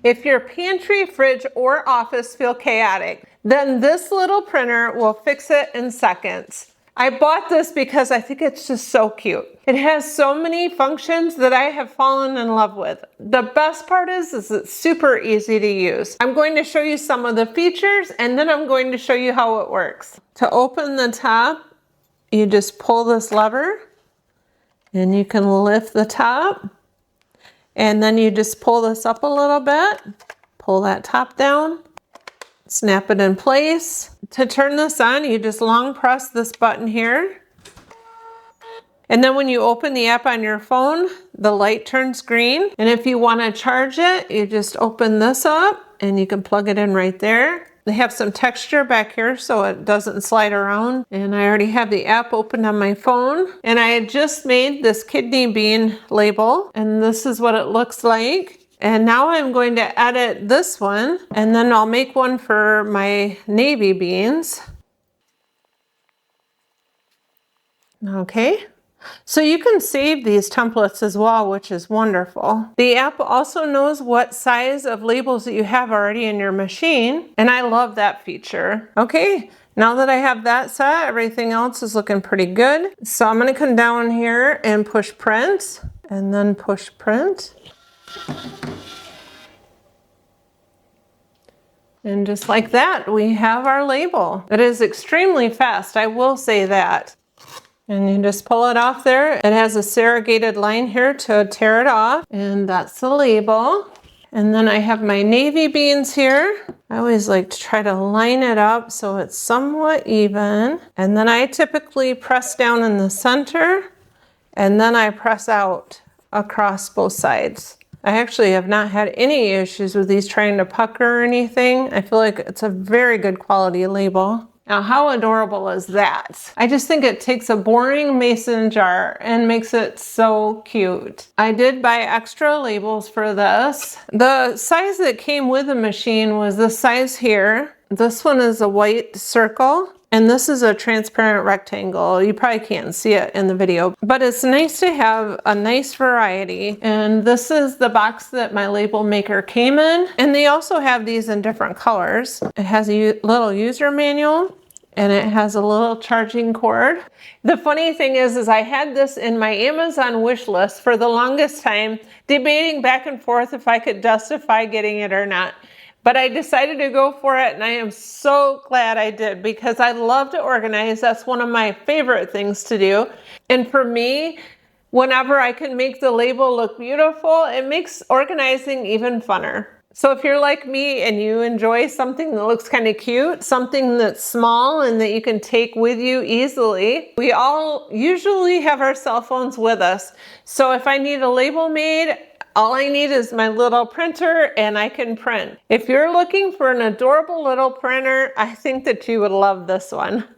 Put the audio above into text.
If your pantry, fridge, or office feel chaotic, then this little printer will fix it in seconds. I bought this because I think it's just so cute. It has so many functions that I have fallen in love with. The best part is it's super easy to use. I'm going to show you some of the features and then I'm going to show you how it works. To open the top, you just pull this lever and you can lift the top. And then you just pull this up a little bit, pull that top down, snap it in place. To turn this on, you just long press this button here. And then when you open the app on your phone, the light turns green. And if you want to charge it, you just open this up and you can plug it in right there. They have some texture back here so it doesn't slide around. And I already have the app open on my phone. And I had just made this kidney bean label and this is what it looks like. And now I'm going to edit this one and then I'll make one for my navy beans. Okay. So you can save these templates as well, which is wonderful. The app also knows what size of labels that you have already in your machine, and I love that feature. Okay, now that I have that set, everything else is looking pretty good. So I'm gonna come down here and push print, and then push print. And just like that, we have our label. It is extremely fast, I will say that. And you just pull it off there. It has a serrated line here to tear it off. And that's the label. And then I have my navy beans here. I always like to try to line it up so it's somewhat even. And then I typically press down in the center. And then I press out across both sides. I actually have not had any issues with these trying to pucker or anything. I feel like it's a very good quality label. Now, how adorable is that? I just think it takes a boring mason jar and makes it so cute. I did buy extra labels for this. The size that came with the machine was this size here. This one is a white circle. And this is a transparent rectangle. You probably can't see it in the video, but it's nice to have a nice variety. And this is the box that my label maker came in. And they also have these in different colors. It has a little user manual and it has a little charging cord. The funny thing is I had this in my Amazon wish list for the longest time, debating back and forth if I could justify getting it or not. But I decided to go for it and I am so glad I did because I love to organize. That's one of my favorite things to do. And for me, whenever I can make the label look beautiful, it makes organizing even funner. So if you're like me and you enjoy something that looks kind of cute, something that's small and that you can take with you easily, we all usually have our cell phones with us. So if I need a label made, all I need is my little printer and I can print. If you're looking for an adorable little printer, I think that you would love this one.